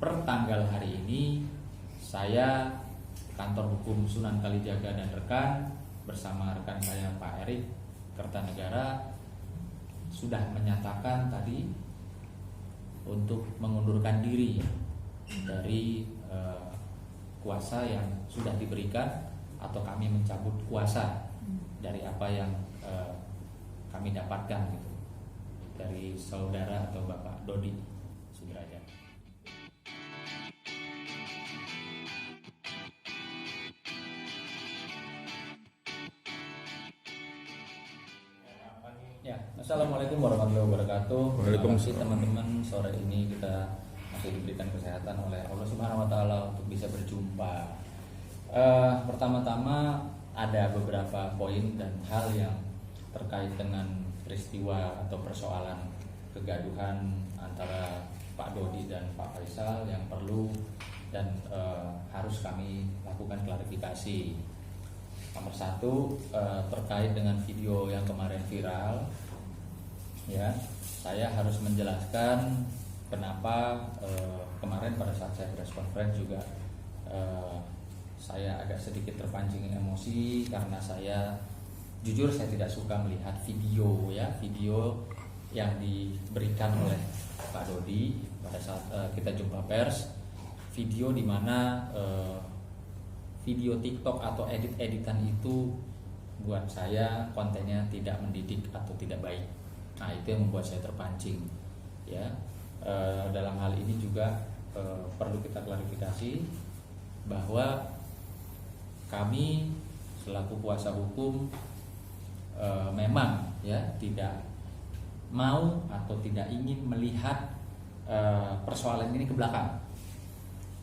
per tanggal hari ini saya Kantor Hukum Sunan Kalijaga dan rekan bersama rekan saya Pak Erik Kertanegara sudah menyatakan tadi untuk mengundurkan diri dari kuasa yang sudah diberikan, atau kami mencabut kuasa dari apa yang kami dapatkan gitu dari saudara atau Bapak Dodi Sudrajat. Ya, assalamualaikum warahmatullahi wabarakatuh. Waalaikumsalam. Teman-teman, sore ini kita masih diberikan kesehatan oleh Allah Subhanahu Wa Taala untuk bisa berjumpa. Pertama-tama ada beberapa poin dan hal yang terkait dengan peristiwa atau persoalan kegaduhan antara Pak Dodi dan Pak Faisal yang perlu dan harus kami lakukan klarifikasi. Nomor satu, terkait dengan video yang kemarin viral, ya, saya harus menjelaskan kenapa kemarin pada saat saya press conference juga saya agak sedikit terpancing emosi karena saya jujur saya tidak suka melihat video yang diberikan oleh Pak Dodi pada saat kita jumpa pers, video di mana video TikTok atau edit-editan itu buat saya kontennya tidak mendidik atau tidak baik. Nah, itu yang membuat saya terpancing. Ya, dalam hal ini juga perlu kita klarifikasi bahwa kami selaku kuasa hukum memang ya tidak mau atau tidak ingin melihat persoalan ini ke belakang.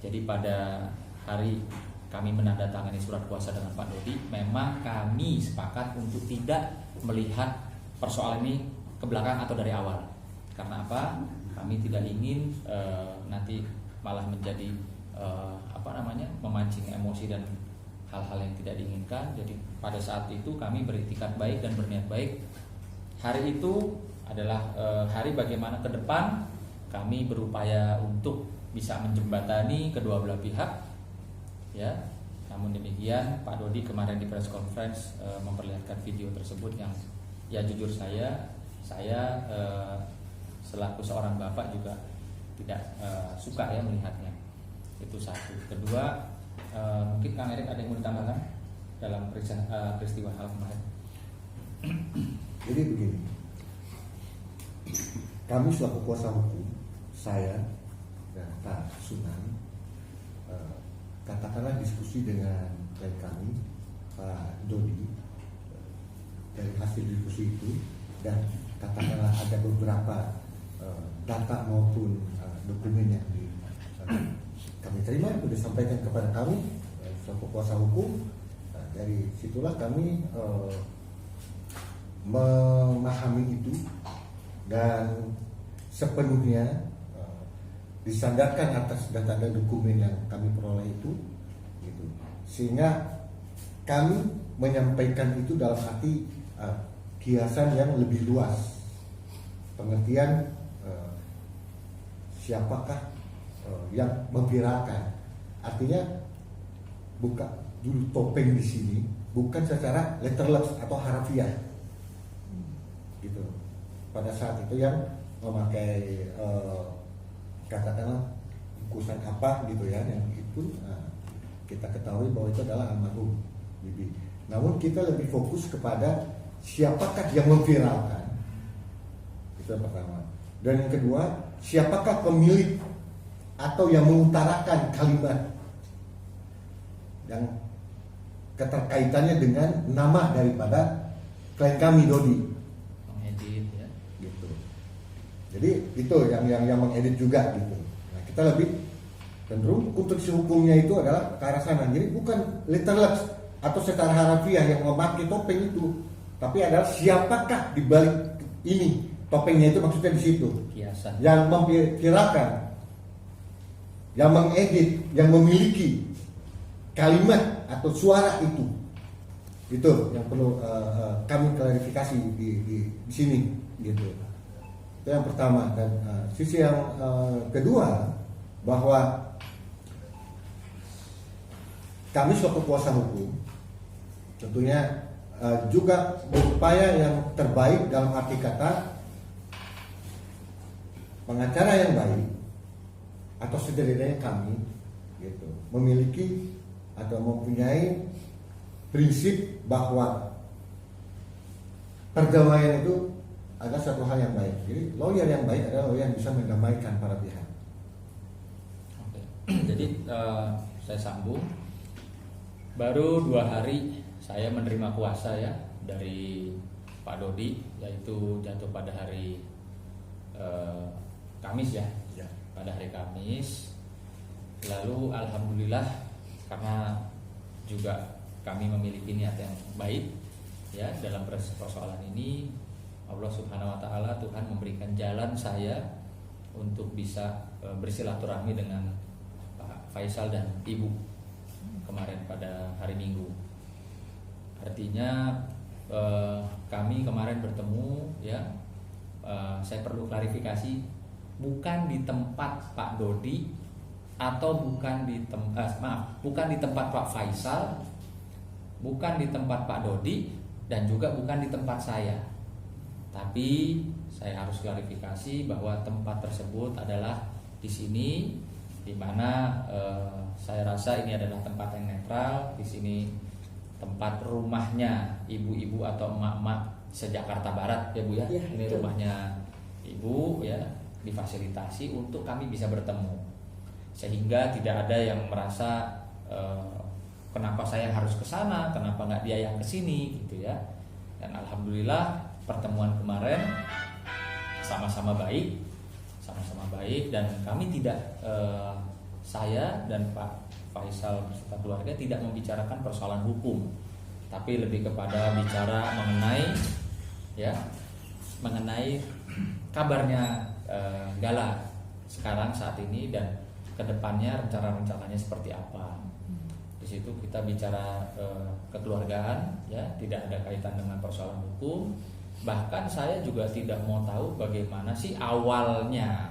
Jadi pada hari kami menandatangani surat kuasa dengan Pak Dodi, memang kami sepakat untuk tidak melihat persoalan ini ke belakang atau dari awal. Karena apa? Kami tidak ingin nanti malah menjadi memancing emosi dan hal-hal yang tidak diinginkan. Jadi pada saat itu kami beriktikad baik dan berniat baik. Hari itu adalah hari bagaimana ke depan kami berupaya untuk bisa menjembatani kedua belah pihak. Ya, namun demikian Pak Dodi kemarin di press conference memperlihatkan video tersebut yang ya jujur saya selaku seorang bapak juga tidak suka ya melihatnya. Itu satu. Kedua, mungkin Kang Erik ada yang mau ditambahkan dalam peristiwa hal kemarin. Jadi begini, kami selaku kuasa hukum, saya dan Pak Sunan, katakanlah diskusi dengan klien kami Pak Dodi dari hasil diskusi itu, dan katakanlah ada beberapa data maupun dokumen yang kami terima sudah disampaikan kepada kami selaku kuasa hukum. Dari situlah kami memahami itu dan sepenuhnya disandarkan atas data dan dokumen yang kami peroleh itu, gitu. Sehingga kami menyampaikan itu dalam arti kiasan yang lebih luas, pengertian siapakah yang memviralkan. Artinya buka dulu topeng di sini bukan secara letterless atau harafiah, gitu. Pada saat itu yang memakai katakanlah bungkusan apa gitu ya, yang itu kita ketahui bahwa itu adalah almarhum Bibi. Namun kita lebih fokus kepada siapakah yang memviralkan, itu yang pertama. Dan yang kedua, siapakah pemilik atau yang mengutarakan kalimat yang keterkaitannya dengan nama daripada klien kami Dodi. Mengedit ya. Gitu. Jadi itu yang mengedit juga gitu. Nah, kita lebih cenderung konstruksi hukumnya itu adalah ke arah sana. Jadi bukan letterless atau secara harafiah yang memakai topeng itu, tapi adalah siapakah di balik ini topengnya, itu maksudnya di situ. Kiasan. Yang memviralkan, yang mengedit, yang memiliki kalimat atau suara itu yang perlu kami klarifikasi di sini gitu. Itu yang pertama. Dan sisi yang kedua, bahwa kami selaku kuasa hukum tentunya juga berupaya yang terbaik dalam arti kata pengacara yang baik atau setidaknya kami gitu memiliki atau mempunyai prinsip bahwa perdamaian itu adalah satu hal yang baik. Jadi lawyer yang baik adalah lawyer yang bisa mendamaikan para pihak. Oke. Jadi saya sambung. Baru 2 hari saya menerima kuasa ya dari Pak Dodi, yaitu jatuh pada hari Kamis ya. Pada hari Kamis. Lalu alhamdulillah karena juga kami memiliki niat yang baik ya dalam persoalan ini, Allah Subhanahu wa taala, Tuhan memberikan jalan saya untuk bisa bersilaturahmi dengan Pak Faisal dan Ibu kemarin pada hari Minggu. Artinya kami kemarin bertemu ya, saya perlu klarifikasi, bukan di tempat Pak Dodi atau bukan di tempat Pak Faisal, bukan di tempat Pak Dodi, dan juga bukan di tempat saya. Tapi saya harus klarifikasi bahwa tempat tersebut adalah di sini, di mana saya rasa ini adalah tempat yang netral. Di sini tempat rumahnya ibu-ibu atau emak-emak se-Jakarta Barat ya Bu ya. Ya, ini betul. rumahnya Ibu ya, difasilitasi untuk kami bisa bertemu. Sehingga tidak ada yang merasa kenapa saya harus ke sana, kenapa nggak dia yang ke sini gitu ya. Dan alhamdulillah pertemuan kemarin sama-sama baik dan kami tidak saya dan Pak Faisal beserta keluarga tidak membicarakan persoalan hukum, tapi lebih kepada bicara mengenai kabarnya Gala sekarang saat ini dan kedepannya rencana-rencananya seperti apa. Di situ kita bicara kekeluargaan ya, tidak ada kaitan dengan persoalan hukum. Bahkan saya juga tidak mau tahu bagaimana sih awalnya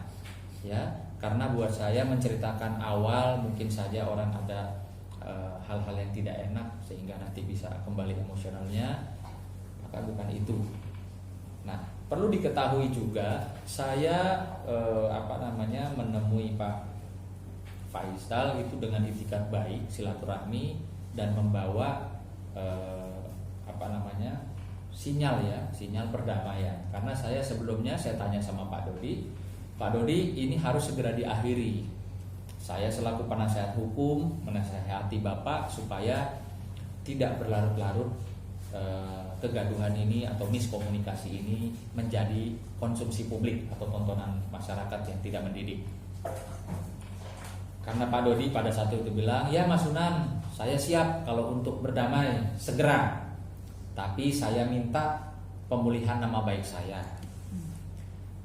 ya, karena buat saya menceritakan awal mungkin saja orang ada hal-hal yang tidak enak sehingga nanti bisa kembali emosionalnya, maka bukan itu. Nah, perlu diketahui juga saya menemui Pak Faisal itu dengan itikat baik, silaturahmi dan membawa sinyal perdamaian. Karena saya sebelumnya saya tanya sama Pak Dodi, ini harus segera diakhiri. Saya selaku penasehat hukum menasehati Bapak supaya tidak berlarut-larut kegaduhan ini atau miskomunikasi ini menjadi konsumsi publik atau tontonan masyarakat yang tidak mendidik. Karena Pak Dodi pada saat itu bilang, ya Mas Sunan, saya siap kalau untuk berdamai segera, tapi saya minta pemulihan nama baik saya.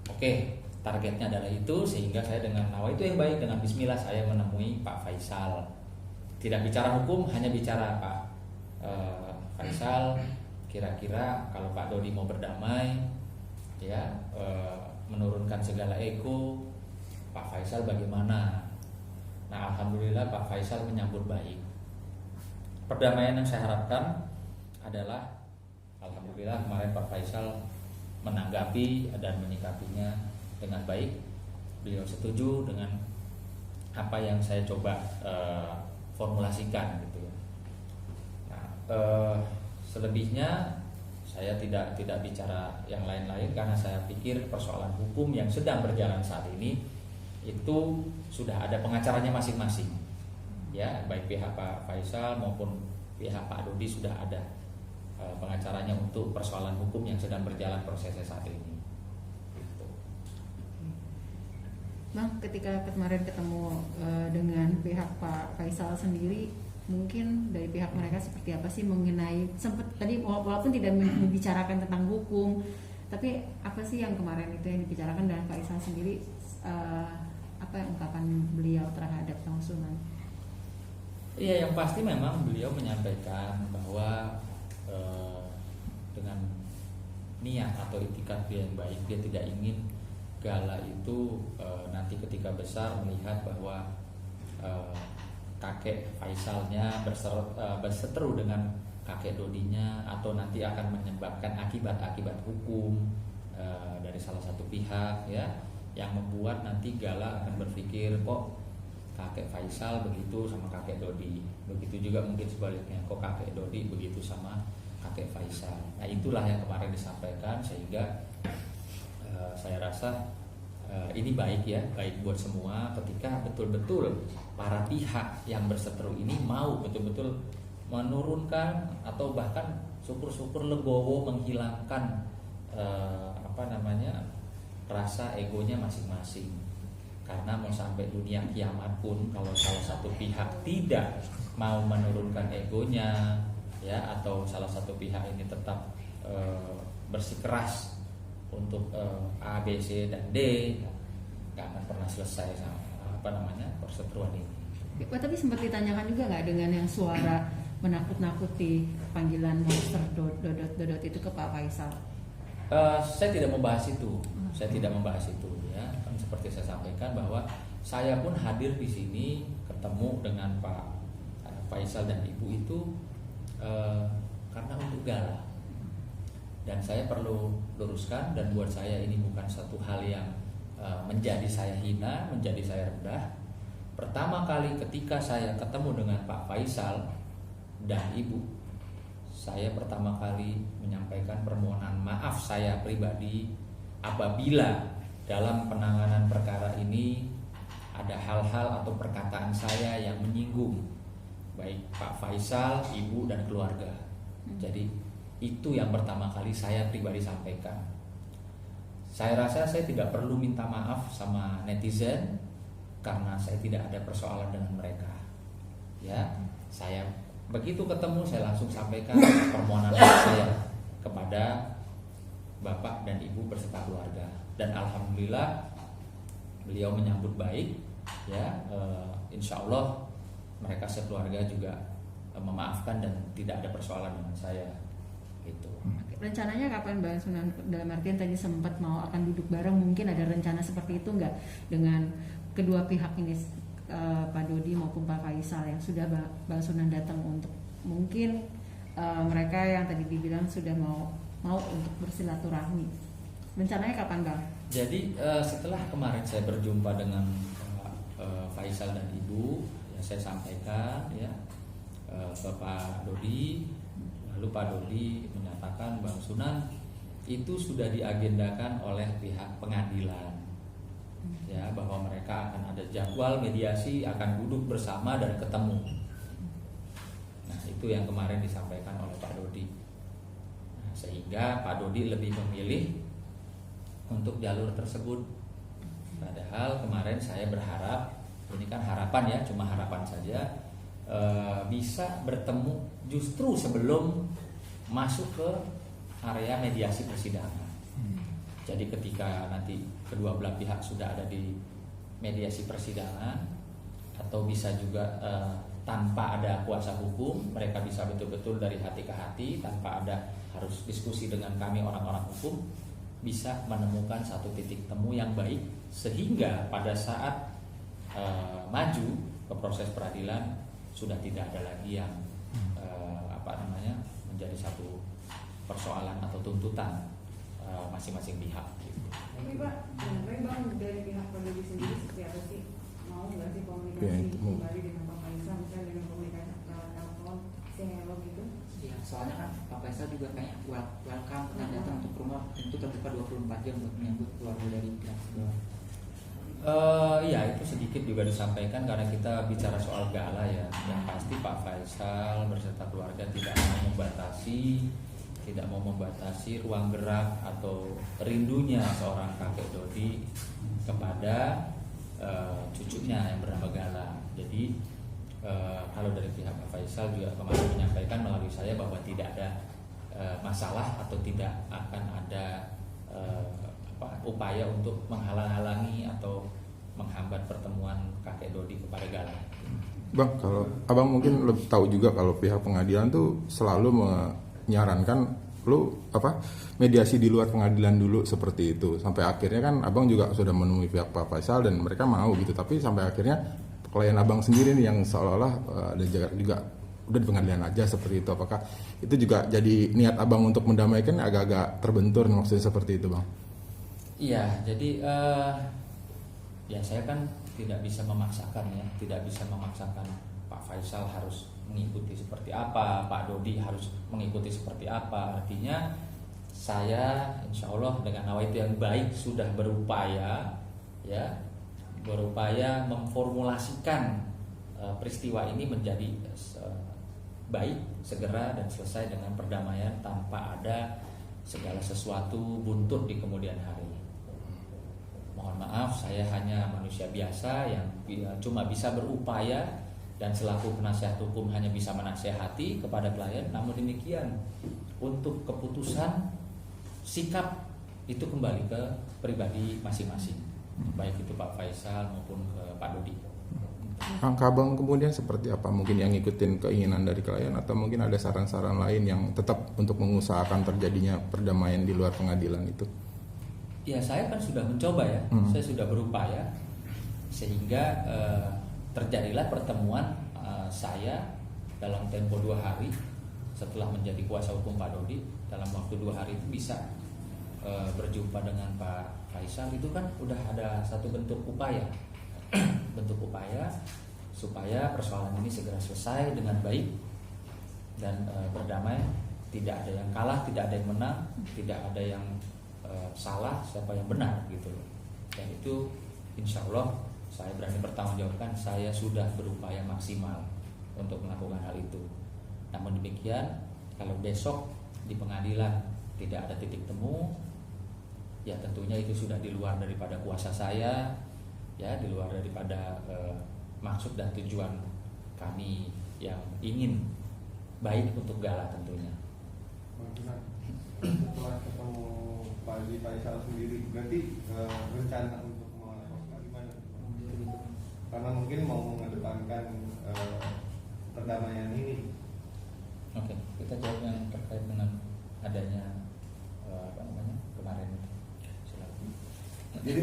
Oke, targetnya adalah itu, sehingga saya dengan nawa itu yang baik, dengan bismillah saya menemui Pak Faisal. Tidak bicara hukum, hanya bicara Pak Faisal, kira-kira kalau Pak Dodi mau berdamai ya, menurunkan segala ego, Pak Faisal bagaimana? Nah, alhamdulillah Pak Faisal menyambut baik. Perdamaian yang saya harapkan adalah alhamdulillah kemarin Pak Faisal menanggapi dan menyikapinya dengan baik. Beliau setuju dengan apa yang saya coba formulasikan gitu ya. Nah, selebihnya saya tidak bicara yang lain-lain karena saya pikir persoalan hukum yang sedang berjalan saat ini itu sudah ada pengacaranya masing-masing ya, baik pihak Pak Faisal maupun pihak Pak Dodi sudah ada pengacaranya untuk persoalan hukum yang sedang berjalan prosesnya saat ini gitu. Bang, ketika kemarin ketemu dengan pihak Pak Faisal sendiri, mungkin dari pihak mereka seperti apa sih mengenai, sempat tadi walaupun tidak membicarakan tentang hukum, tapi apa sih yang kemarin itu yang dibicarakan dengan Pak Faisal sendiri, apa yang ungkapan beliau terhadap Bang Sunan? Iya, yang pasti memang beliau menyampaikan bahwa dengan niat atau itikat dia yang baik, dia tidak ingin Gala itu nanti ketika besar melihat bahwa kakek Faisalnya berseteru dengan kakek Dodinya, atau nanti akan menyebabkan akibat-akibat hukum dari salah satu pihak, ya, yang membuat nanti Gala akan berpikir kok kakek Faisal begitu sama kakek Dodi, begitu juga mungkin sebaliknya, kok kakek Dodi begitu sama kakek Faisal. Nah, itulah yang kemarin disampaikan, sehingga saya rasa ini baik ya, baik buat semua ketika betul-betul para pihak yang berseteru ini mau betul-betul menurunkan atau bahkan syukur-syukur legowo menghilangkan rasa egonya masing-masing. Karena mau sampai dunia kiamat pun kalau salah satu pihak tidak mau menurunkan egonya, ya, atau salah satu pihak ini tetap bersikeras untuk A, B, C, dan D, nggak akan pernah selesai sama perseteruan ini. Tapi sempat ditanyakan juga nggak dengan yang suara menakut-nakuti panggilan monster dodot itu ke Pak Faisal? Saya tidak membahas itu, ya. Kan seperti saya sampaikan bahwa saya pun hadir di sini ketemu dengan Pak Faisal dan Ibu itu karena untuk Gala. Dan saya perlu luruskan, dan buat saya ini bukan satu hal yang menjadi saya hina, menjadi saya rendah. Pertama kali ketika saya ketemu dengan Pak Faisal dan Ibu, saya pertama kali menyampaikan permohonan maaf saya pribadi apabila dalam penanganan perkara ini ada hal-hal atau perkataan saya yang menyinggung baik Pak Faisal, Ibu, dan keluarga. Jadi itu yang pertama kali saya pribadi sampaikan. Saya rasa saya tidak perlu minta maaf sama netizen karena saya tidak ada persoalan dengan mereka. Ya, saya begitu ketemu saya langsung sampaikan permohonan maaf saya kepada Bapak dan Ibu beserta keluarga. Dan alhamdulillah beliau menyambut baik. Ya, insya Allah mereka sekeluarga juga memaafkan dan tidak ada persoalan dengan saya. Gitu. Rencananya kapan Bang Sunan? Dalam artian tadi sempat mau akan duduk bareng, mungkin ada rencana seperti itu nggak dengan kedua pihak ini, Pak Dodi maupun Pak Faisal, yang sudah Bang Sunan datang untuk mungkin mereka yang tadi dibilang sudah mau untuk bersilaturahmi. Rencananya kapan Bang? Jadi setelah kemarin saya berjumpa dengan Faisal dan Ibu, ya, saya sampaikan ya ke Pak Dodi. Lalu Pak Dodi menyatakan Bang Sunan itu sudah diagendakan oleh pihak pengadilan, ya, bahwa mereka akan ada jadwal mediasi, akan duduk bersama dan ketemu. Nah, itu yang kemarin disampaikan oleh Pak Dodi. Nah, sehingga Pak Dodi lebih memilih untuk jalur tersebut. Padahal kemarin saya berharap, ini kan harapan ya, cuma harapan saja, bisa bertemu justru sebelum masuk ke area mediasi persidangan. Jadi ketika nanti kedua belah pihak sudah ada di mediasi persidangan, atau bisa juga tanpa ada kuasa hukum, mereka bisa betul-betul dari hati ke hati tanpa ada harus diskusi dengan kami orang-orang hukum, bisa menemukan satu titik temu yang baik, sehingga pada saat maju ke proses peradilan sudah tidak ada lagi yang menjadi satu persoalan atau tuntutan masing-masing pihak. Tapi Pak, sebenarnya Bang dari pihak Pak Dodi sendiri seperti apa sih? Mau nggak sih komunikasi kembali dengan Pak Faisal, misalnya dengan komunikasi telepon, hello gitu? Iya, soalnya kan Pak Faisal juga kayak welcome, kita datang untuk rumah, tentu terbuka 24 jam buat menyambut keluarga dari pihak sebelah. Iya, itu sedikit juga disampaikan karena kita bicara soal Gala ya. Yang pasti Pak Faisal beserta keluarga tidak mau membatasi ruang gerak atau rindunya seorang kakek Dodi kepada cucunya yang bernama Gala. Jadi kalau dari pihak Pak Faisal juga kemarin menyampaikan melalui saya bahwa tidak ada masalah atau tidak akan ada upaya untuk menghalang-halangi atau menghambat pertemuan kakek Dodi kepada Gala. Bang, kalau abang mungkin lebih tahu juga kalau pihak pengadilan tuh selalu menyarankan lu mediasi di luar pengadilan dulu seperti itu, sampai akhirnya kan abang juga sudah menemui pihak Pak Faisal dan mereka mau gitu, tapi sampai akhirnya klien abang sendiri nih yang seolah-olah dan juga udah di pengadilan aja seperti itu. Apakah itu juga jadi niat abang untuk mendamaikan, agak-agak terbentur maksudnya seperti itu bang? Iya, jadi ya saya kan tidak bisa memaksakan ya, tidak bisa memaksakan Pak Faisal harus mengikuti seperti apa, Pak Dodi harus mengikuti seperti apa. Artinya saya insya Allah dengan nawaitu yang baik sudah berupaya memformulasikan peristiwa ini menjadi baik, segera dan selesai dengan perdamaian tanpa ada segala sesuatu buntut di kemudian hari. Mohon maaf, saya hanya manusia biasa yang cuma bisa berupaya dan selaku penasihat hukum hanya bisa menasihati kepada klien. Namun demikian, untuk keputusan sikap itu kembali ke pribadi masing-masing, baik itu Pak Faisal maupun ke Pak Dodi. Langkah abang kemudian seperti apa? Mungkin yang ngikutin keinginan dari klien atau mungkin ada saran-saran lain yang tetap untuk mengusahakan terjadinya perdamaian di luar pengadilan itu? Ya saya kan sudah mencoba ya, saya sudah berupaya sehingga terjadilah pertemuan saya dalam tempo 2 hari setelah menjadi kuasa hukum Pak Dodi. Dalam waktu 2 hari itu bisa berjumpa dengan Pak Faisal. Itu kan udah ada satu bentuk upaya bentuk upaya supaya persoalan ini segera selesai dengan baik dan berdamai. Tidak ada yang kalah, tidak ada yang menang, tidak ada yang salah, siapa yang benar gitu. Dan itu insya Allah saya berani bertanggungjawabkan, saya sudah berupaya maksimal untuk melakukan hal itu. Namun demikian, kalau besok di pengadilan tidak ada titik temu, ya tentunya itu sudah di luar daripada kuasa saya, ya di luar daripada maksud dan tujuan kami yang ingin baik untuk Gala tentunya. Setelah ketemu Pak Faisal sendiri, berarti rencana untuk melakukan gimana? Karena mungkin mau mengedepankan perdamaian ini. Oke, kita jawab yang terkait dengan adanya kemarin. Silakan. Jadi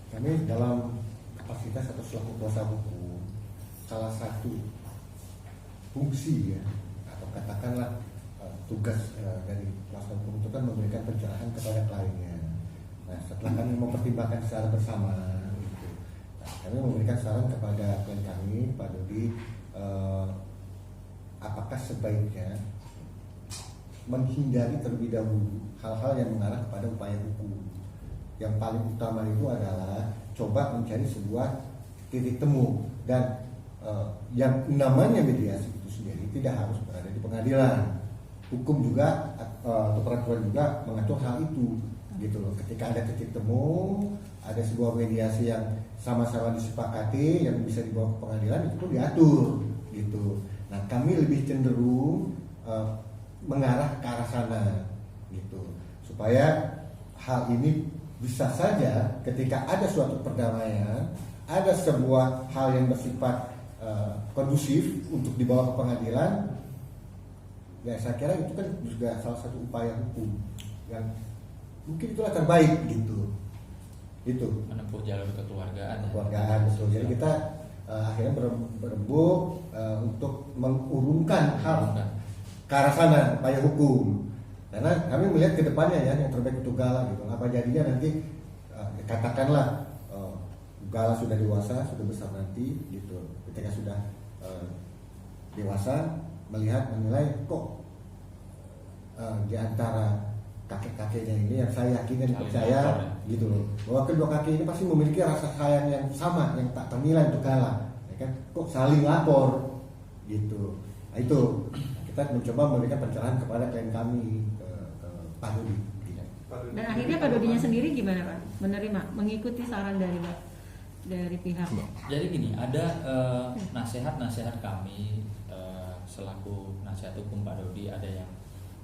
kami dalam kapasitas atau selaku kuasa hukum, salah satu fungsi ya atau katakanlah tugas dari kuasa hukum itu kan memberikan pencerahan kepada kliennya. Nah, setelah kami mempertimbangkan secara bersama, gitu, kami memberikan saran kepada klien kami, Pak Dodi, apakah sebaiknya menghindari terlebih dahulu hal-hal yang mengarah kepada upaya hukum. Yang paling utama itu adalah coba mencari sebuah titik temu, dan yang namanya mediasi itu sendiri tidak harus berada di pengadilan. Hukum juga atau peraturan juga mengatur hal itu, gitu loh. Ketika ada titik temu, ada sebuah mediasi yang sama-sama disepakati yang bisa dibawa ke pengadilan, itu pun diatur, gitu. Nah, kami lebih cenderung mengarah ke arah sana, gitu, supaya hal ini bisa saja ketika ada suatu perdamaian, ada sebuah hal yang bersifat kondusif untuk dibawa ke pengadilan. Ya, saya kira itu kan juga salah satu upaya hukum yang mungkin itulah terbaik, gitu. Itu Menempuh jalur kekeluargaan. betul. Jadi kita akhirnya berembuk untuk mengurungkan hal ke arah sana, upaya hukum. Karena kami melihat ke depannya ya, yang terbaik untuk Gala, gitu. Apa jadinya nanti katakanlah Gala sudah dewasa, sudah besar nanti, gitu. Ketika sudah dewasa, menilai kok di antara kakek-kakeknya ini yang saya yakin dan percaya, gitu loh, bahwa kedua kakek ini pasti memiliki rasa sayang yang sama, yang tak ternilai untuk Gala, ya kan? Kok saling lapor, gitu. Nah, itu kita mencoba memberikan pencerahan kepada klien kami, ke Pak Dodi. Dan akhirnya Pak Dodinya sendiri gimana Pak? Menerima, mengikuti saran dari pihak. Jadi gini, ada nasihat-nasihat kami selaku nasihat hukum Pak Dodi, ada yang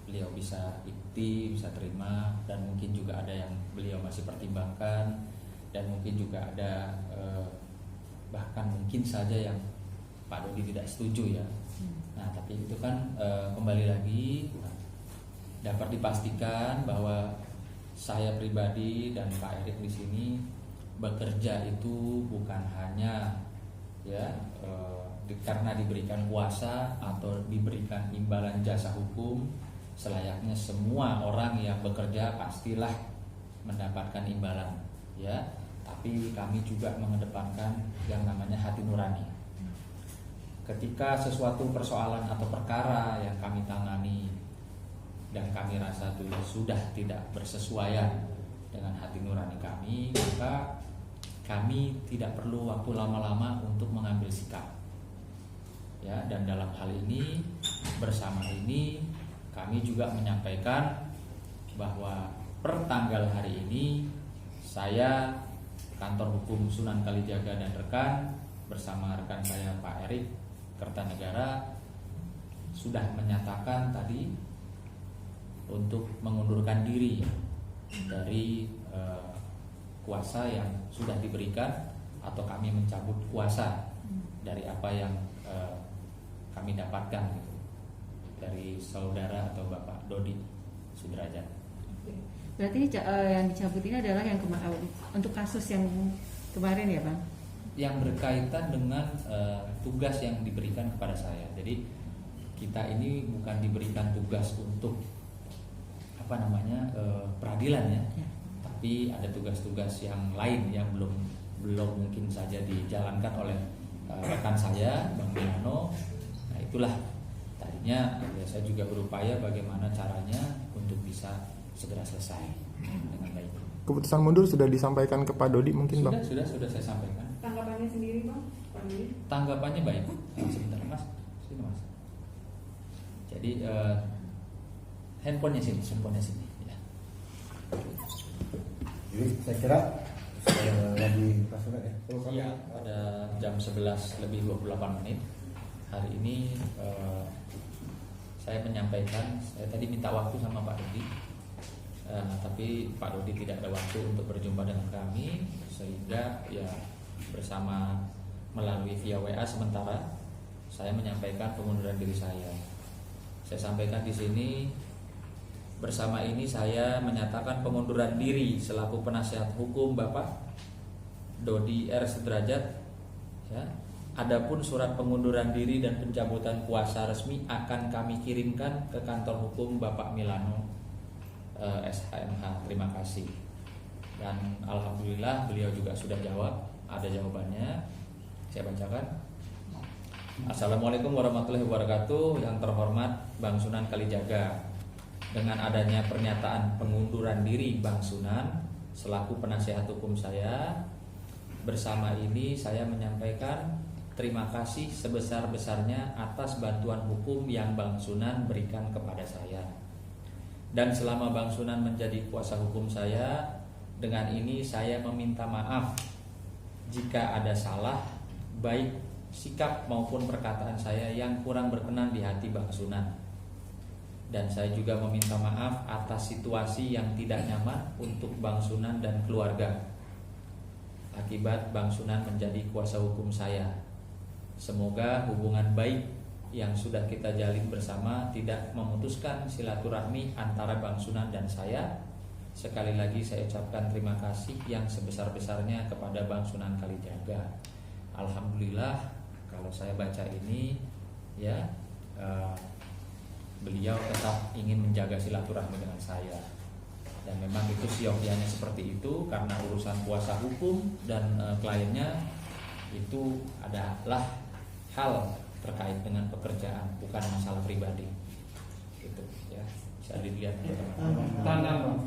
beliau bisa ikuti, bisa terima, dan mungkin juga ada yang beliau masih pertimbangkan, dan mungkin juga ada bahkan mungkin saja yang Pak Dodi tidak setuju ya. Nah, tapi itu kan kembali lagi dapat dipastikan bahwa saya pribadi dan Pak Erik di sini bekerja itu bukan hanya ya karena diberikan kuasa atau diberikan imbalan jasa hukum. Selayaknya semua orang yang bekerja pastilah mendapatkan imbalan, ya. Tapi kami juga mengedepankan yang namanya hati nurani. Ketika sesuatu persoalan atau perkara yang kami tangani dan kami rasa itu sudah tidak bersesuaian dengan hati nurani kami, maka kami tidak perlu waktu lama-lama untuk mengambil sikap. Ya, dan dalam hal ini bersama ini kami juga menyampaikan bahwa per tanggal hari ini saya, kantor hukum Sunan Kalijaga dan rekan bersama rekan saya Pak Erik Kertanegara sudah menyatakan tadi untuk mengundurkan diri dari kuasa yang sudah diberikan, atau kami mencabut kuasa dari apa yang kami dapatkan gitu, dari saudara atau Bapak Dodi Sudrajat. Berarti yang dicabut ini adalah yang untuk kasus yang kemarin ya Bang? Yang berkaitan dengan tugas yang diberikan kepada saya. Jadi kita ini bukan diberikan tugas untuk peradilan ya, tapi ada tugas-tugas yang lain yang belum mungkin saja dijalankan oleh rekan saya Bang Milano. Nah itulah tadinya ya, saya juga berupaya bagaimana caranya untuk bisa segera selesai dengan baik. Keputusan mundur sudah disampaikan ke Pak Dodi mungkin Bang? Sudah saya sampaikan. Tanggapannya sendiri Bang, Pak Dodi? Tanggapannya baik. Sebentar Mas, sini Mas. Jadi handphonenya sini ya. Jadi saya kira lagi pasukan ya. Iya, pada jam 11 lebih 28 menit hari ini saya menyampaikan, saya tadi minta waktu sama Pak Dodi, tapi Pak Dodi tidak ada waktu untuk berjumpa dengan kami, sehingga ya bersama melalui via WA sementara saya menyampaikan pengunduran diri saya. Saya sampaikan di sini, bersama ini saya menyatakan pengunduran diri selaku penasihat hukum Bapak Dodi R. Sudrajat. Ya. Adapun surat pengunduran diri dan pencabutan kuasa resmi akan kami kirimkan ke kantor hukum Bapak Milano SHMH. Terima kasih. Dan alhamdulillah beliau juga sudah jawab, ada jawabannya. Saya bacakan. Assalamualaikum warahmatullahi wabarakatuh. Yang terhormat Bang Sunan Kalijaga, dengan adanya pernyataan pengunduran diri Bang Sunan selaku penasihat hukum saya, bersama ini saya menyampaikan terima kasih sebesar-besarnya atas bantuan hukum yang Bang Sunan berikan kepada saya. Dan selama Bang Sunan menjadi kuasa hukum saya, dengan ini saya meminta maaf jika ada salah, baik sikap maupun perkataan saya yang kurang berkenan di hati Bang Sunan. Dan saya juga meminta maaf atas situasi yang tidak nyaman untuk Bang Sunan dan keluarga akibat Bang Sunan menjadi kuasa hukum saya. Semoga hubungan baik yang sudah kita jalin bersama tidak memutuskan silaturahmi antara Bang Sunan dan saya. Sekali lagi saya ucapkan terima kasih yang sebesar-besarnya kepada Bang Sunan Kalijaga. Alhamdulillah kalau saya baca ini ya, beliau tetap ingin menjaga silaturahmi dengan saya. Dan memang itu siokianya seperti itu, karena urusan kuasa hukum dan kliennya itu adalah hal terkait dengan pekerjaan, bukan masalah pribadi. Gitu ya. Bisa dilihat teman-teman.